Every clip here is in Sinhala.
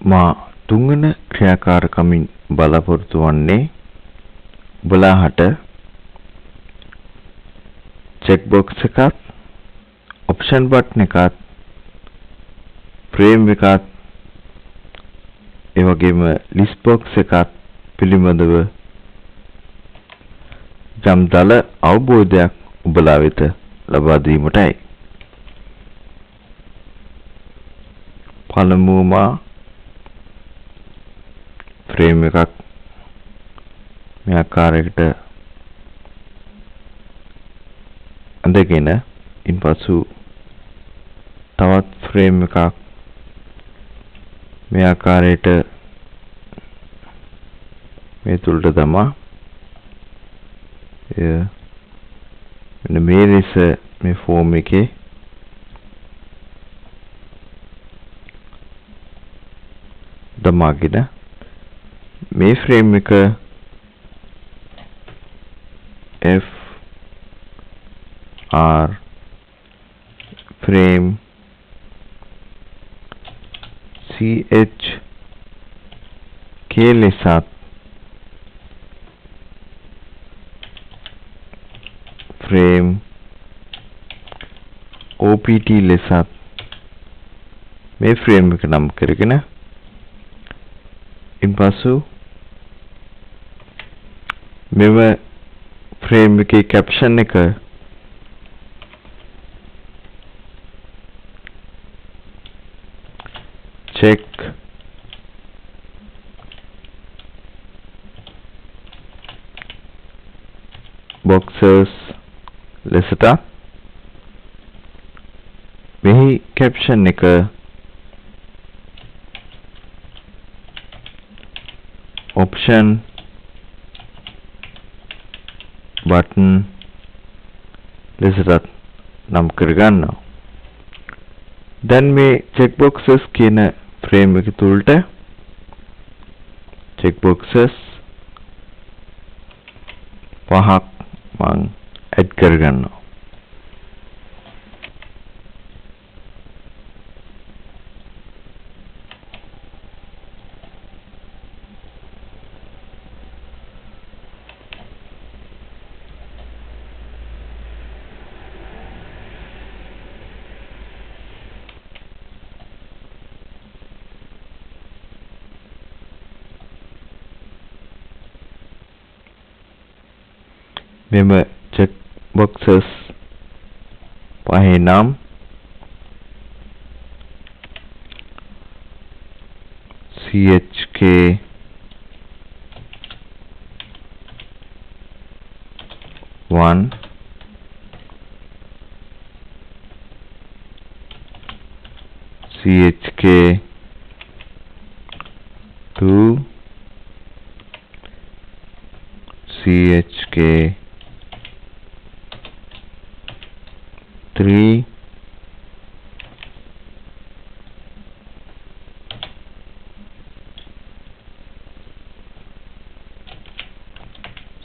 මා තුන්වන ක්‍රියාකාරකමින් බලාපොරොත්තු වන්නේ ඔබලාට චෙක් බොක්ස් එකක්, ඔප්ෂන් බටන් එකක්, ෆ්‍රේම් එකක්, ඒ වගේම ලිස්ට් බොක්ස් එකක් පිළිබඳව යම් දල අවබෝධයක් ඔබලා වෙත ලබා දීමටයි. පළමුවම ෆ්‍රේම් එකක් මේ ආකාරයකට අඳගෙන ඉන්පසු තවත් ෆ්‍රේම් එකක් මේ ආකාරයට මේ තුලට දමා මෙන්න මේ ලෙස මේ ෆෝම් එකේ දමාගෙන මේ ෆ්‍රේම් එක F R frame CH K ලෙසත් frame OPT ලෙසත් මේ ෆ්‍රේම් එක නම් කරගෙන ඉන්පසු මෙව ෆ්‍රේම් එකේ කැප්ෂන් එක check boxes ලෙසට මෙහි කැප්ෂන් එක option button ලෙසට නම් කරගන්නවා. දැන් මේ check boxes කියන ෆ්‍රේම් එක තුලට check boxes පහක් මම ඇඩ් කරගන්නවා. මෙම check boxes පහේ නම් CHK 1 CHK 2 CHK 3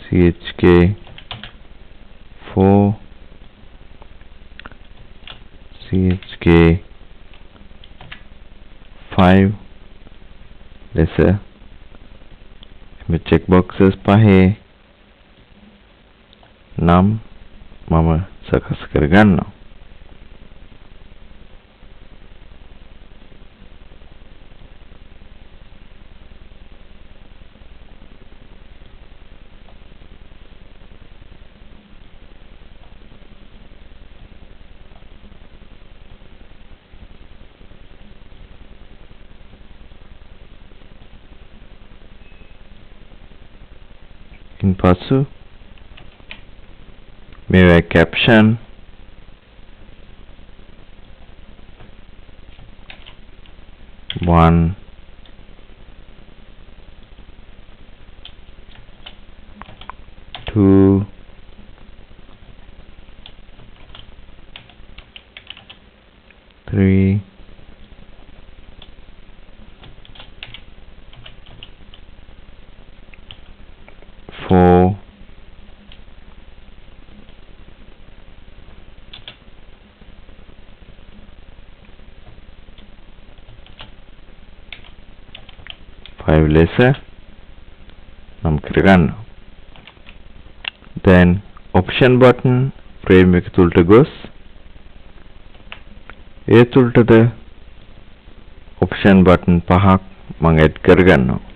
CHK 4 CHK 5 ලෙස මේ check boxes පහේ නම් මම සකස් කරගන්නවා. ඉන්පසු මේ caption one 2 3 4 5 5 ලෙස නම් කරගන්නවා. Then option button frame එක තුලට ගොස් ඒ තුලටද option button 5ක් මම add කරගන්නවා.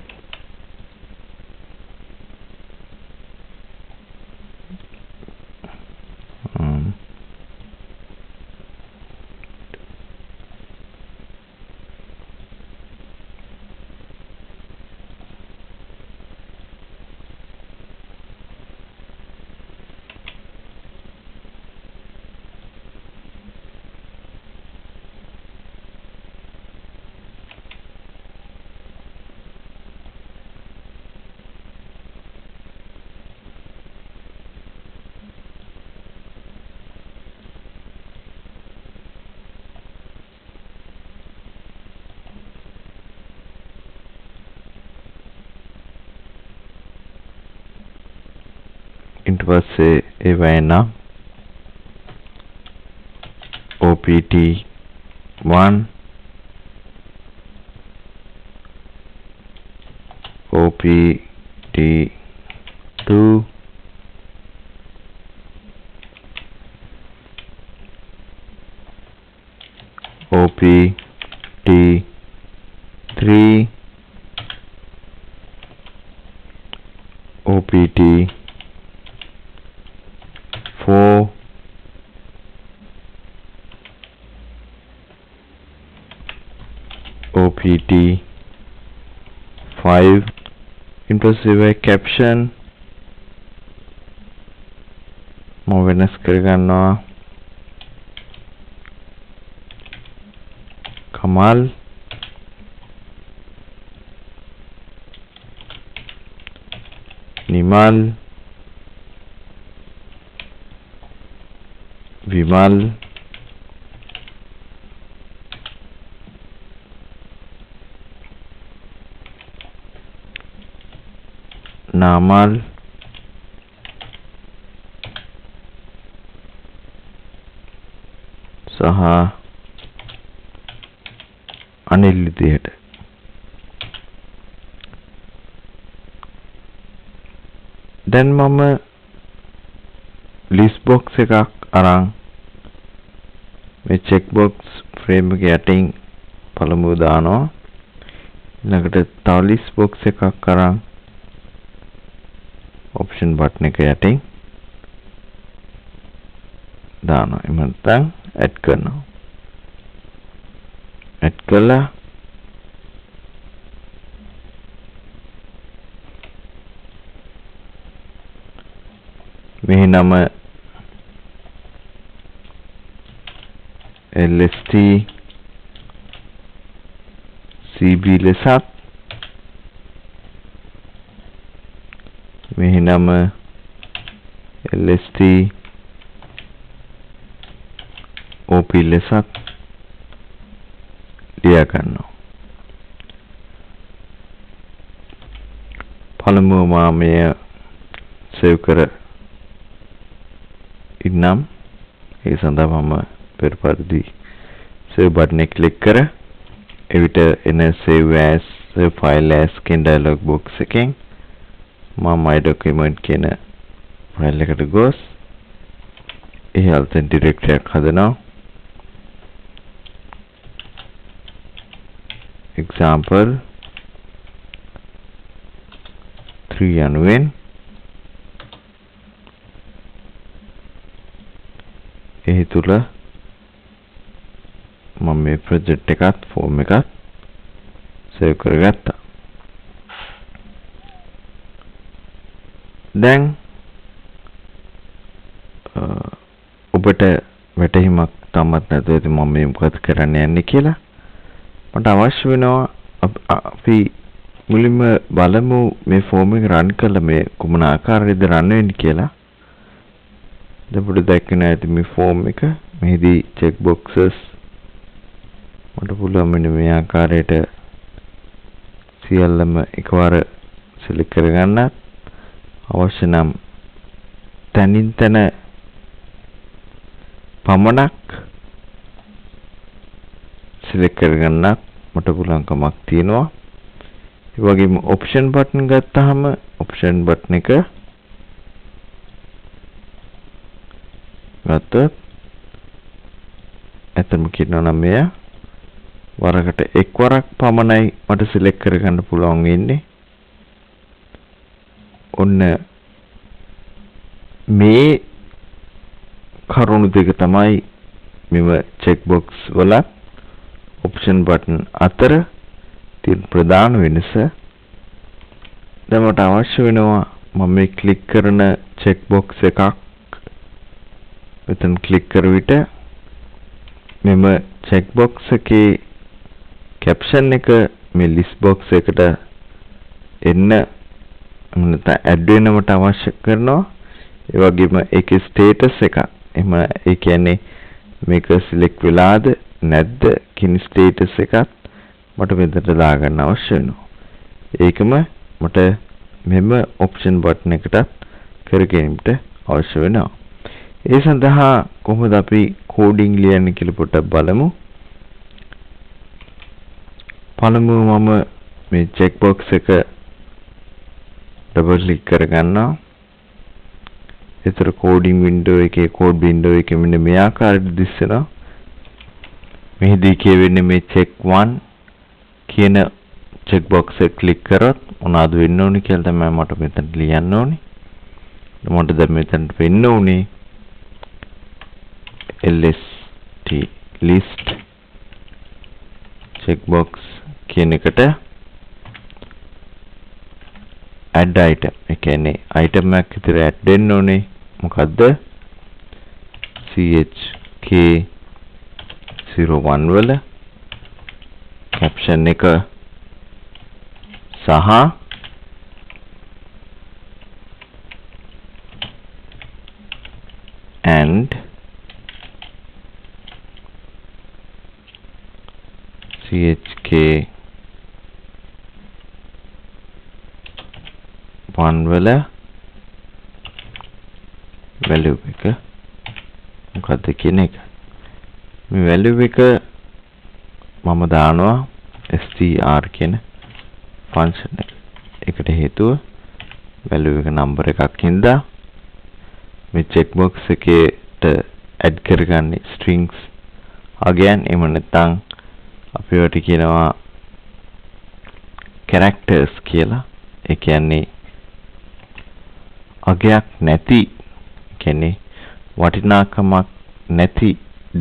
ඊට පස්සේ ඒ වෙන OPT 1 OPT 2 OPT 3 OPT 4 OPT 5 impressive caption මම වෙනස් කරගන්නවා කමල් නිමල් विमल नामल सह अनिल विदिहट දැන් මම ලිස්ට් බොක්ස් එකක් අරන් මේ චෙක් බොක්ස් ෆ්‍රේම් එක යටින් පළමුව දානවා ඊළඟට තව ලිස්ට් බොක්ස් එකක් අරන් ඔප්ෂන් බටන් එක යටින් දානවා එහෙම නැත්නම් ඇඩ් කරනවා ඇඩ් කළා මෙහි නම LST CB ලෙසත් මෙහි නම LST OP ලෙසත් ලියා ගන්නවා. පළමුව මම මෙය සේව් කර ඉන්නම් ඒ සඳහා මම පෙර පරිදි save button එක click කර එවිට එන save as save file as කියන dialog box එකෙන් මම my document කියන file එකට ගොස් එහි අලුතෙන් directory එකක් හදනවා example 3 යනුවෙන් එහි තුල මම මේ ප්‍රොජෙක්ට් එකත් ෆෝම් එකත් සේව් කරගත්තා. දැන් ඔබට වැටහීමක් තමත් නැතුව ඉතින් මම මේ මොකද කරන්න යන්නේ කියලා මට අවශ්‍ය වෙනවා අපි මුලින්ම බලමු මේ ෆෝම් එක රන් කළා මේ කුමන ආකාරයේද රන් වෙන්නේ කියලා. දැන් අපිට දැක්කේ ඇති මේ ෆෝම් එක මෙහිදී check boxes මට පුළුවන් මෙන්න මේ ආකාරයට සියල්ලම එකවර select කරගන්න අවශ්‍ය නම් තනින් තන පමණක් select කරගන්න මට පුළුවන්කමක් තියෙනවා ඒ වගේම ඔප්ෂන් බටන් ගත්තාම ඔප්ෂන් බටන් එක ගත්තොත් එතන කියනවා නම් මෙය වරකට එක්වරක් පමණයි මට සිලෙක්ට් කරගන්න පුළුවන් වෙන්නේ. ඔන්න මේ කරුණු දෙක තමයි මෙව චෙක් බොක්ස් වල ඔප්ෂන් බටන් අතර තියෙන ප්‍රධාන වෙනස. දැන් මට අවශ්‍ය වෙනවා මම මේ ක්ලික් කරන චෙක් බොක්ස් එකක් මෙතන ක්ලික් කර විට මෙම චෙක් බොක්ස් එකේ කැප්ෂන් එක මේ ලිස්ට් බොක්ස් එකට එන්න නැත්නම් ඇඩ් වෙන්න මට අවශ්‍ය කරනවා. ඒ වගේම ඒකේ ස්ටේටස් එක එහෙම ඒ කියන්නේ මේක සිලෙක්ට් වෙලාද නැද්ද කියන ස්ටේටස් එකත් මට මෙතනට දාගන්න අවශ්‍ය වෙනවා. ඒකම මට මෙම ඔප්ෂන් බටන් එකට කර ගැනීමට අවශ්‍ය වෙනවා. ඒ සඳහා කොහොමද අපි කෝඩින් ලියන්නේ කියලා පොඩ්ඩක් බලමු. පළමුව මම මේ චෙක් බොක්ස් එක ඩබල් ක්ලික් කරගන්නවා. ඒතර කෝඩින් වින්ඩෝ එකේ කෝඩ් වින්ඩෝ එකේ මෙන්න මේ ආකාරයට දිස්සනවා. මෙහිදී කියවෙන්නේ මේ check 1 කියන check box එක ක්ලික් කරොත් මොනවද වෙන්න ඕනේ කියලා තමයි මට මෙතන ලියන්න ඕනේ. මට දැන් මෙතන වෙන්න ඕනේ list check box කියන එකට add item ඒ කියන්නේ item එකක් විතර add වෙන්න ඕනේ. මොකද්ද CHK01 වල caption එක සහ and CHK1 වල value එක මොකක්ද කියන එක. මේ value එක මම දානවා str කියන function එකට හේතුව value එක number එකක් හින්දා මේ check box එකට add කරගන්නේ strings again එහෙම නැත්නම් අපි වට කියනවා characters කියලා. ඒ කියන්නේ අගයක් නැති කියන්නේ වටිනාකමක් නැති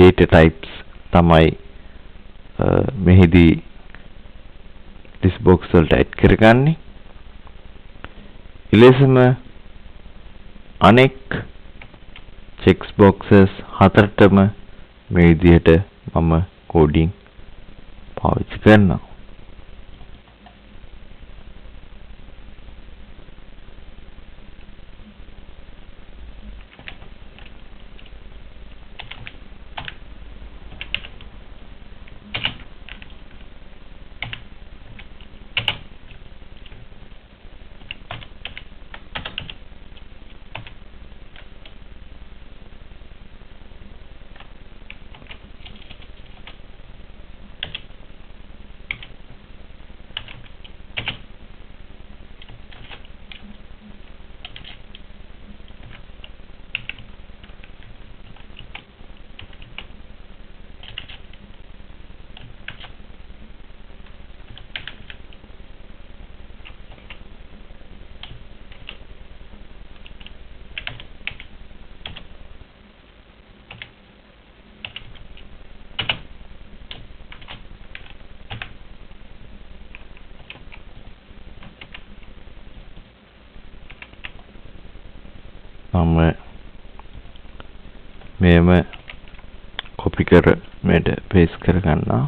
data types තමයි මෙහිදී this box වලට add කරගන්නේ. ඊළඟම අනෙක් check boxes හතරටම මේ විදිහට මම coding පාවිච්චි කරනවා. මෙම copy කර මෙට paste කර ගන්නවා.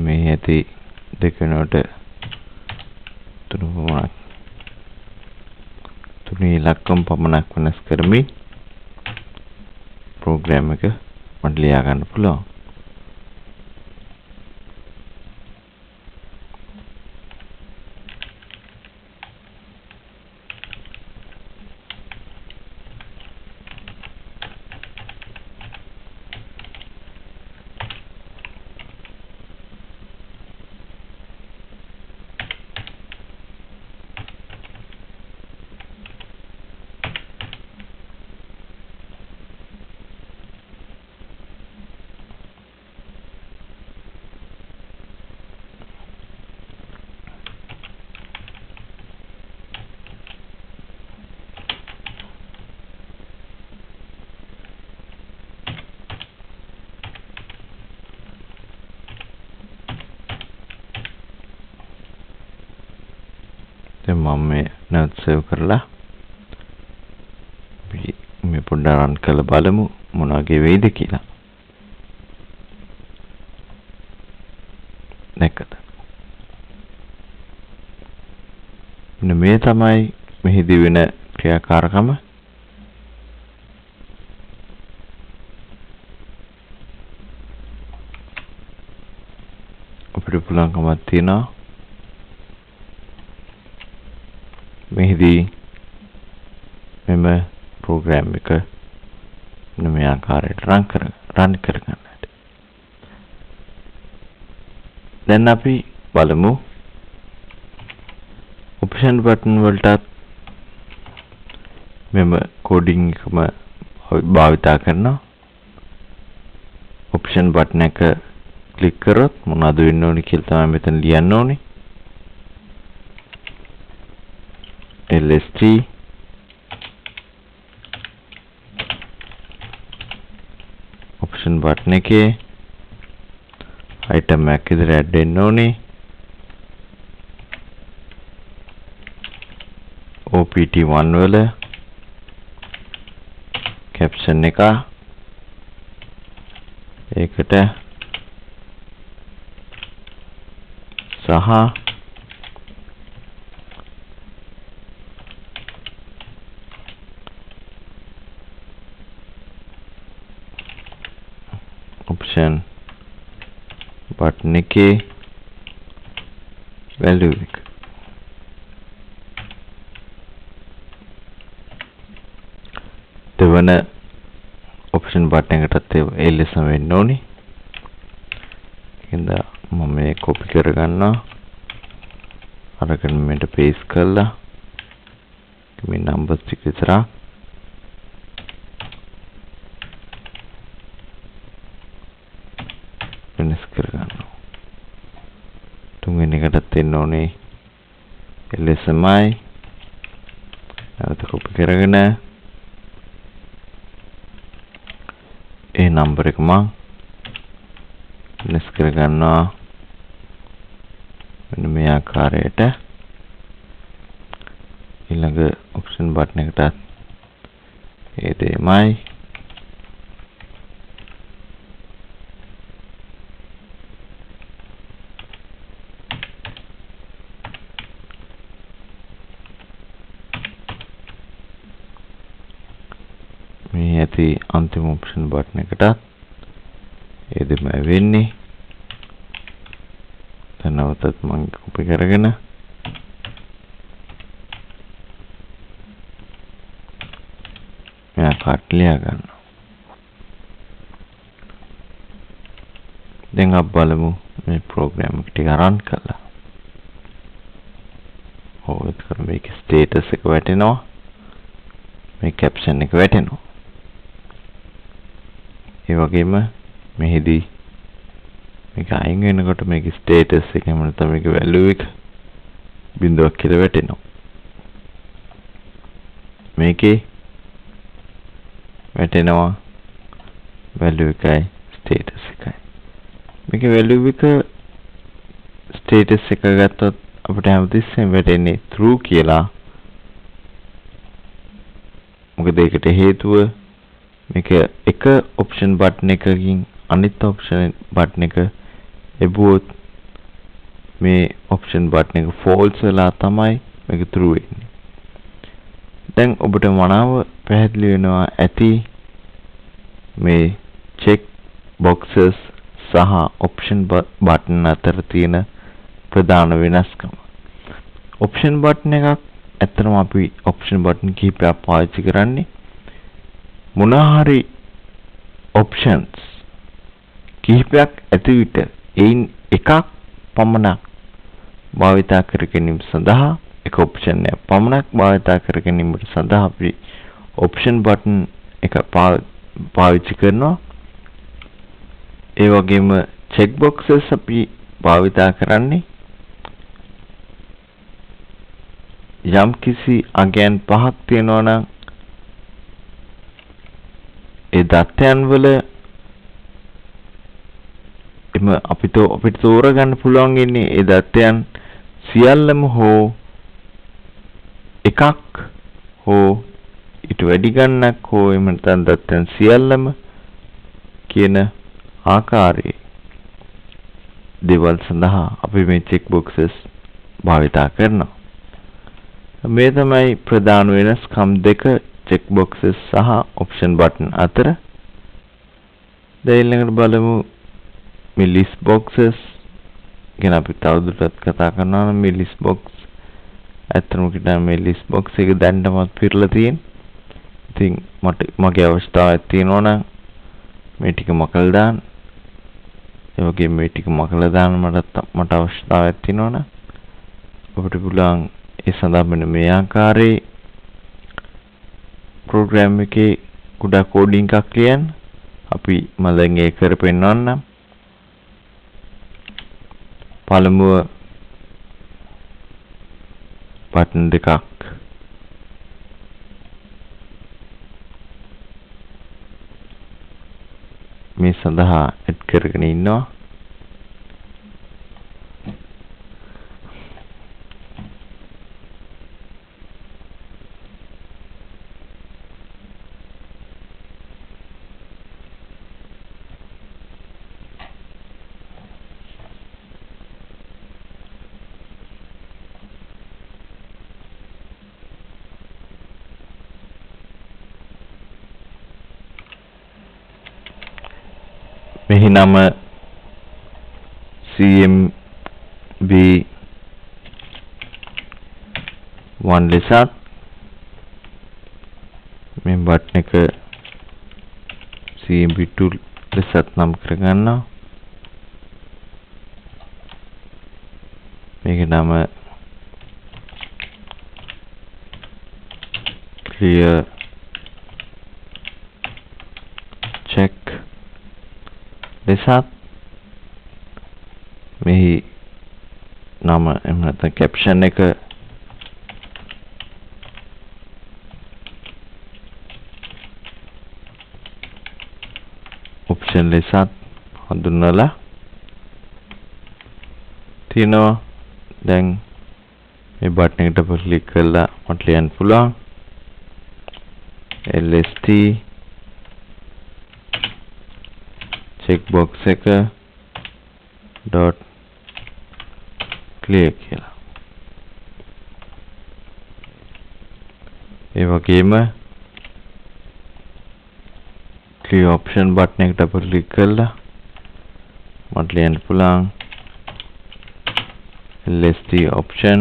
මේ ඇති දෙක වෙනකොට තුනේ ඉලක්කම් පමණක් වෙනස් කරමින් program එක මට ලියා ගන්න පුළුවන්. මම මේ නැවත සේව් කරලා මේ පොඩ්ඩක් රන් කරලා බලමු මොන වගේ වෙයිද කියලා. නැකද මේ තමයි මෙහිදී වෙන ක්‍රියාකාරකම. අපිට පුළුවන්කමක් තියෙනවා මෙහිදී මෙම ප්‍රෝග්‍රෑම් එක මේ ආකාරයට රන් කරගන්නට. දැන් අපි බලමු ඔප්ෂන් බටන් වලටත් මෙම කෝඩින් එකම භාවිතා කරනවා. ඔප්ෂන් බටන් එක ක්ලික් කරොත් මොනවද වෙන්න ඕනේ කියලා තමයි මෙතන ලියන්න ඕනේ. LST ඔප්ෂන් බටන් එකේ item එකක් ඉදිරියට ඇඩ් වෙන්න ඕනේ. OPT1 වල caption එක ඒකට සහ option button එකේ value එක දෙවන option button එකටත් ඒ ලෙසම වෙන්න ඕනේ. එහෙනම් මම මේ copy කරගන්නවා. අරගෙන මෙතන paste කරලා මේ numbers ටික විතරක් වෙනස් කරගන්නවා. තුන්වෙනි එකටත් එන්න ඕනේ LSMI. නැවත copy කරගෙන ඒ number එක මම වෙනස් කරගන්නවා මෙන්න මේ ආකාරයට. ඊළඟ option button එකටත් ඒ දෙමයි. මේ ඇති අන්තිම option button එකටත් ඒ දෙමයි වෙන්නේ. දැන් නැවතත් මම copy කරගෙන මෙයා කාට් ලියා ගන්නවා. දැන් අපි බලමු මේ ප්‍රෝග්‍රෑම් එක ටික රන් කරලා. ඒකට මේක ස්ටේටස් එක වැටෙනවා. මේ කැප්ෂන් එක වැටෙනවා. ඒ වගේම මෙහිදී මේක අයින් වෙනකොට මේක ස්ටේටස් එක එහෙම නැත්නම් මේක වැලියු එක බිඳුවක් කියලා වැටෙනවා. මේකේ වැටෙනවා වැලියු එකයි ස්ටේටස් එකයි. මේකේ වැලියු එක ස්ටේටස් එක ගත්තොත් අපිට හැමතිස්සෙම වැටෙන්නේ true කියලා. මොකද ඒකට හේතුව මේක එක ඔප්ෂන් බටන් එකකින් අනිත් ඔප්ෂන් බටන් එක එබුවොත් මේ ඔප්ෂන් බටන් එක false වෙලා තමයි මේක true වෙන්නේ. දැන් ඔබට මනාව පැහැදිලි වෙනවා ඇති මේ check boxes සහ ඔප්ෂන් බටන් අතර තියෙන ප්‍රධාන වෙනස්කම. ඔප්ෂන් බටන් එකක් ඇත්තටම අපි ඔප්ෂන් බටන් කිහිපයක් පාවිච්චි කරන්නේ මොනහරි ඔප්ෂන්ස් කිහිපයක් ඇති විට එයින් එකක් පමණක් භාවිතා කර ගැනීම සඳහා එක ඔප්ෂන් එකක් පමණක් භාවිතා කර ගැනීමට සඳහා අපි ඔප්ෂන් බටන් එක පාවිච්චි කරනවා. ඒ වගේම check boxes අපි භාවිතා කරන්නේ යම් කිසි අගයන් පහක් තියෙනවා නම් ඒ දත්තයන් වල එම අපිට තෝරගන්න පුළුවන් ඉන්නේ ඒ දත්තයන් සියල්ලම හෝ එකක් හෝ ඊට වැඩි ගණනක් හෝ එහෙම නැත්නම් දත්තයන් සියල්ලම කියන ආකාරයේ දේවල් සඳහා අපි මේ චෙක් බොක්සස් භාවිතා කරනවා. මේ තමයි ප්‍රධාන වෙනස්කම් දෙක චෙක් බොක්සස් සහ ඔප්ෂන් බටන් අතර. දැන් ඊළඟට බලමු මේ ලිස්ට් බොක්සස් ගැන අපි තවදුරටත් කතා කරනවා නම් මේ ලිස්ට් බොක්ස් ඇත්තටම කියනවා මේ ලිස්ට් බොක්ස් එක දැන්නමත් පිරලා තියෙන. ඉතින් මගේ අවස්ථාවක් තියෙනවා නම් මේ ටික මකලා දාන්න. ඒ වගේ මේ ටික මකලා දාන්න මට අවස්ථාවක් තියෙනවා නම් අපිට පුළුවන් ඒ සඳහා මෙන්න මේ ආකාරයේ ප්‍රෝග්‍රෑම් එකේ කුඩා කෝඩින් එකක් ලියන්න. අපි මම දැන් ඒක කරපෙන්නන්නම්. පළමුව බටන් දෙකක් මේ සඳහා ඇඩ් කරගෙන ඉන්නවා. මෙහි නම CMB1 ලෙසත් මේ බටන් එක CMB2 ලෙසත් නම් කරගන්නවා. මේක නම clear check ලෙසත් මෙහි නම එහෙම නැත්නම් කැප්ෂන් එක ඔප්ෂන් ලෙසත් හඳුන්වලා තියෙනවා. දැන් මේ බටන් එකට ක්ලික් කරලා මට ලියන්න පුළුවන් LST checkbox එක dot clear කියලා. ඒ වගේම clear option button එකට ක්ලික් කරලා මට ලියන්න පුළුවන් lst option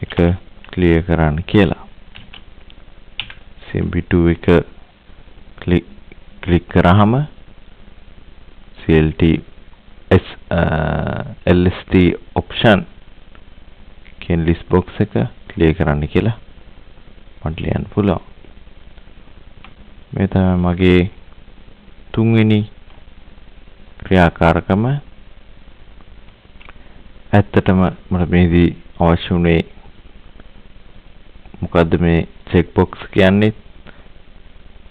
එක clear කරන්න කියලා. CMB2 එක ක්ලික් කරාම LST option කියන list box එක clear කරන්න කියලා මට ලියන්න පුළුවන්. මේ තමයි මගේ තුන්වෙනි ක්‍රියාකාරකම. ඇත්තටම මට මේදී අවශ්‍ය වුණේ මොකද්ද මේ check box කියන්නේ,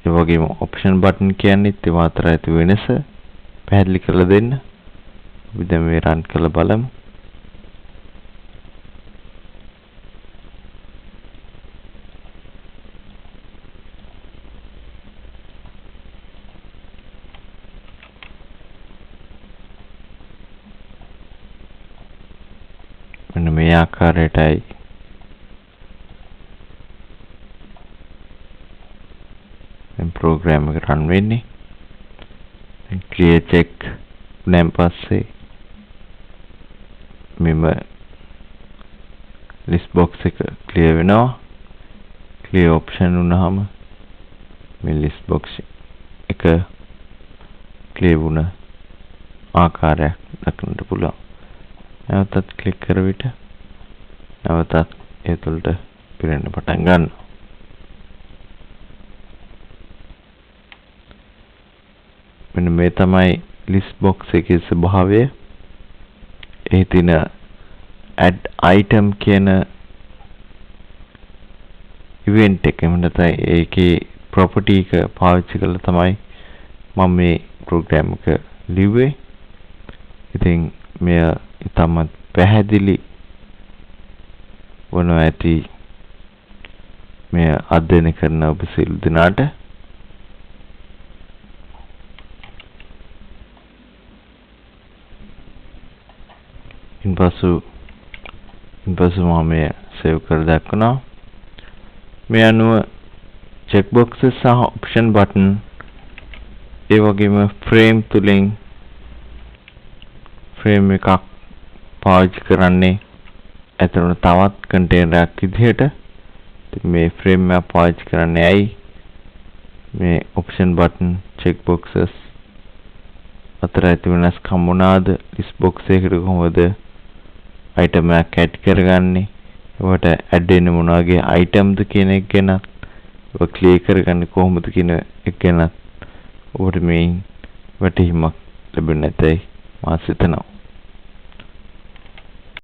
ඒ වගේම option button කියන්නේ ඒවා අතර ඇති වෙනස පැහැදිලි කරලා දෙන්න. අපි දැන් මේ run කරලා බලමු. මෙන්න මේ ආකාරයටයි මේ ප්‍රෝග්‍රෑම් එක රන් වෙන්නේ. clear check උනාන් පස්සේ මෙම list box එක clear වෙනවා. clear option වුණාම මේ list box එක clear වුණ ආකාරයක් දක්නට පුළුවන්. නැවතත් ක්ලික් කර විට නැවතත් ඒ තුළට පිරෙන්න පටන් ගන්නවා. මෙන්න මේ තමයි list box එකේ ස්වභාවය. එහි තියෙන add item කියන event එක නැත්නම් ඒකේ property එක පාවිච්චි කරලා තමයි මම මේ program එක ලිව්වේ. ඉතින් මෙය ඉතාමත් පැහැදිලි වනවා ඇති මේ අධ්‍යයනය කරන ඔබ සියලු දෙනාට ඉන්පසු මම මේ සේව් කර දක්වනවා. මේ අනුව check boxes සහ option button ඒ වගේම frame තුලින් frame එකක් පාවිච්චි කරන්නේ අතන තවත් container එකක් විදිහට. මේ frame එක පාවිච්චි කරන්නේ ඇයි? මේ option button check boxes අතර ඇති වෙනස්කම් මොනවාද? list box එකකට කොහොමද item එකක් add කරගන්නේ? ඒවට add වෙන මොන වගේ itemද කියන එක ගැන ඔබ clear කරගන්නේ කොහොමද කියන එක ගැන ඔබට මේ වැටහීමක් ලැබෙන්නේ නැතයි මා සිතනවා.